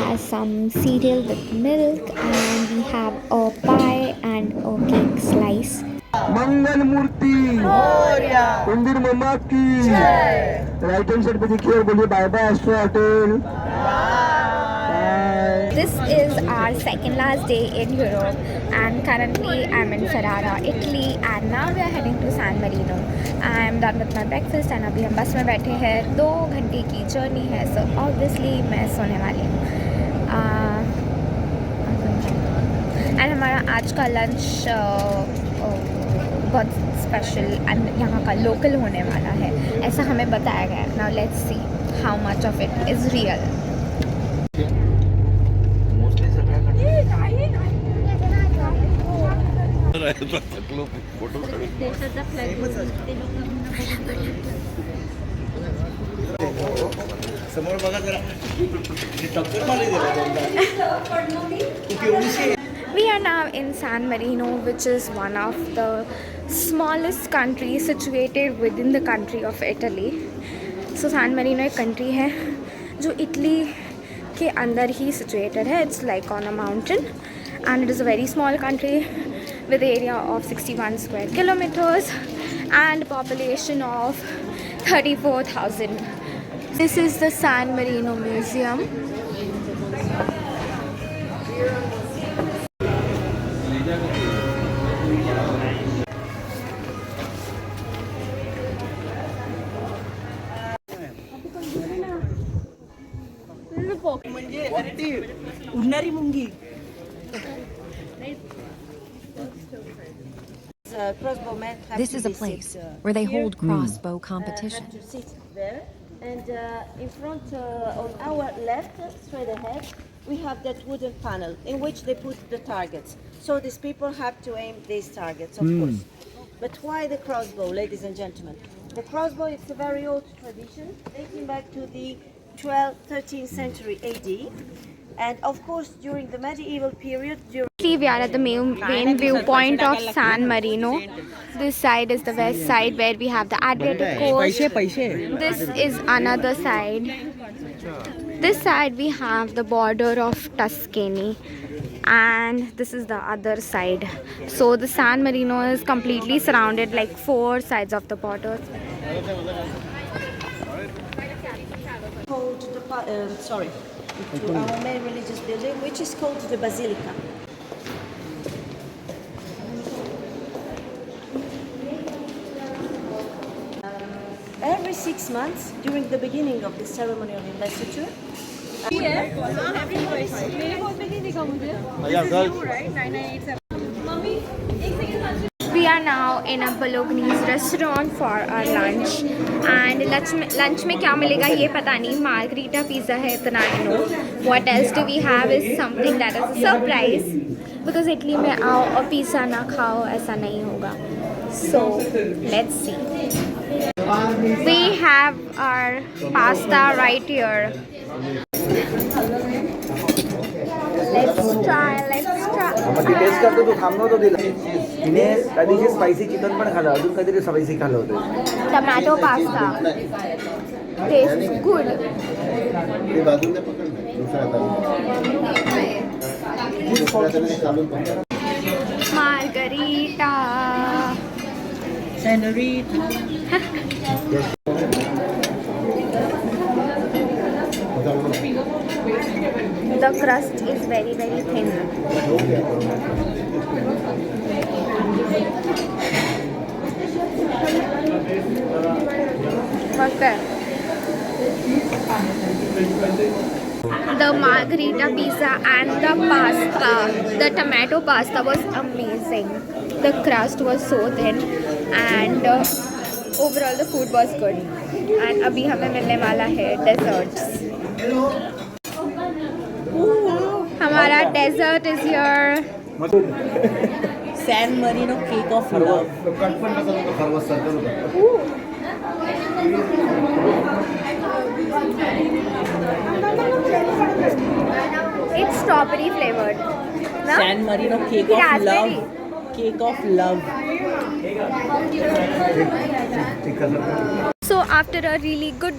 has some cereal with milk, and we have a pie and a cake slice. मंगल मूर्ति इंदिर मम्मा की right hand side पे देखिए और बोलिए bye bye Astro hotel. This is our second last day in Europe, and currently I'm in Ferrara, Italy, and now we are heading to San Marino. I'm done with my breakfast and अभी हम बस में बैठे हैं. 2 घंटे की journey है, so obviously मैं सोने वाली हूँ. एंड हमारा आज का लंच बहुत स्पेशल एंड यहाँ का लोकल होने वाला है, ऐसा हमें बताया गया. Now let's see how much of it is real. समोर बघा जरा टक्कर मारली We are now in San Marino, which is one of the smallest countries situated within the country of Italy. So San Marino एक country है जो Italy के अंदर ही situated है. It's like on a mountain, and it is a very small country with area of 61 square kilometers and population of 34,000. This is the San Marino Museum. उडणारी मुंगी. This is a place where they hold crossbow competition. To sit there, and in front on our left, straight ahead, we have that wooden panel in which they put the targets. So these people have to aim these targets, of course. But why the crossbow, ladies and gentlemen? The crossbow is a very old tradition dating back to the 12th, 13th century AD. And of course, during the medieval period, We are at the main viewpoint of San Marino. This side is the west side where we have the Adriatic coast. This is another side. This side we have the border of Tuscany, and this is the other side. So the San Marino is completely surrounded like 4 sides of the border. called the to our main religious building, which is called the Basilica. Every 6 months, during the beginning of the ceremony of investiture, We are now in a Bolognese restaurant for our lunch, and lunch में क्या मिलेगा ये पता नहीं. Margherita pizza है, इतना I know. What else do we have is something that is a surprise, because Italy में आओ और पिज़्ज़ा ना खाओ ऐसा नहीं होगा. So let's see. We have our pasta right here. Let's try. Test करतो तू थांबव तो दिला. तिने कधीची स्पायसी चिकन पण खाल्लं, अजून कधीतरी स्पायसी खाल्लं होतं. Tomato pasta. Tastes good. ते बाजून ते पकड ना दुसऱ्या हाताने. Margarita. The crust is very thin. Okay. The margherita pizza and the pasta, the tomato pasta was amazing. The crust was so thin, and overall the food was good. And अभी हमें मिलने वाला है desserts. हमारा dessert is here. San Marino cake of love. It's strawberry flavored. No? San Marino cake of Raspberry. love. Cake of love. So after a really good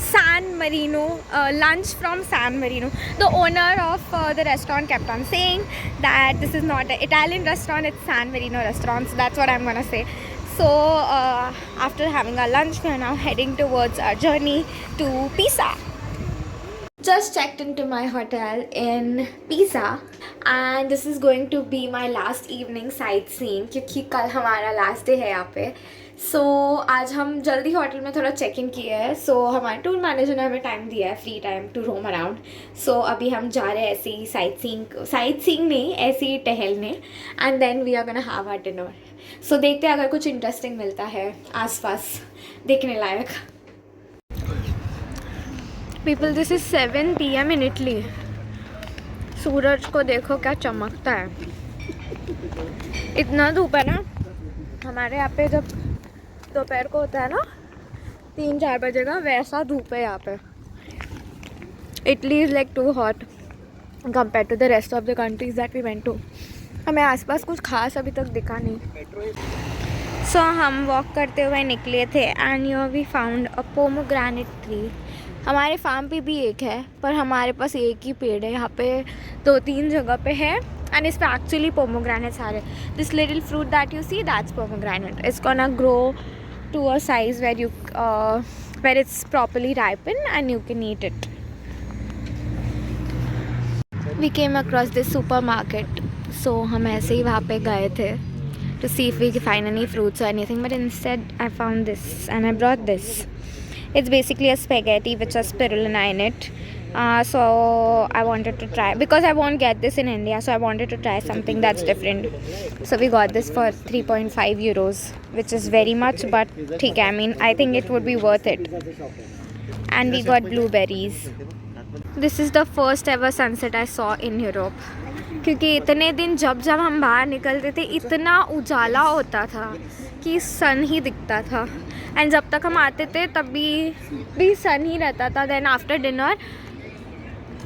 San Marino, lunch from San Marino. The owner of the restaurant kept on saying that this is not an Italian restaurant, it's San Marino restaurant. So that's what I'm gonna say. So after having our lunch, we are now heading towards our journey to Pisa. Just checked into my hotel in Pisa and this is going to be my last evening sightseeing क्योंकि कल हमारा last day है यहाँ पे. सो आज हम जल्दी hotel में थोड़ा चेक इन किए हैं. सो हमारे टूर मैनेजर ने हमें टाइम दिया है, free time to roam around. So अभी हम जा रहे हैं ऐसे ही साइट सीइंग नहीं, ऐसे ही टहलने. And then we are gonna have our dinner. So देखते हैं अगर कुछ इंटरेस्टिंग मिलता है आसपास देखने लायक. People this is 7 PM in Italy. सूरज को देखो क्या चमकता है. इतना धूप है ना. हमारे यहाँ पे जब दोपहर को होता है ना 3-4 बजे का, वैसा धूप है यहाँ पे. Italy is like too hot compare to the rest of the countries that we went to. हमें आसपास कुछ खास अभी तक दिखा नहीं. सो हम वॉक करते हुए निकले थे and you we found a pomegranate tree. हमारे फार्म पे भी एक है पर हमारे पास एक ही पेड़ है. यहाँ पे 2-3 जगह पे है एंड इस पर एक्चुअली पोमोग्रेनेट्स आ रहे. This little fruit that you see that's pomegranate. It's gonna grow to a size where it's properly ripen and you can eat it. We came across this supermarket. So हम ऐसे ही वहाँ पे गए थे to see if we can find any fruits or anything, but instead I found this and I brought this. It's basically a spaghetti which has spirulina in it. So I wanted to try, because I won't get this in India, so I wanted to try something that's different. So we got this for 3.5 euros, which is very much, but ठीक है, I mean I think it would be worth it. And we got blueberries. This is the first ever sunset I saw in Europe. क्योंकि इतने दिन जब हम बाहर निकलते थे इतना उजाला होता था कि सन ही दिखता था. एंड जब तक हम आते थे तब भी सन ही रहता था. देन आफ्टर डिनर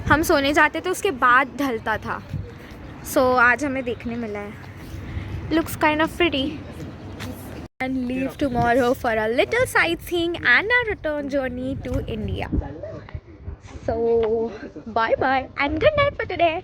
हम सोने जाते थे, उसके बाद ढलता था. सो आज हमें देखने मिला है. Looks kind of pretty. And leave tomorrow for a little sightseeing and a return journey to India. So bye bye and good night for today.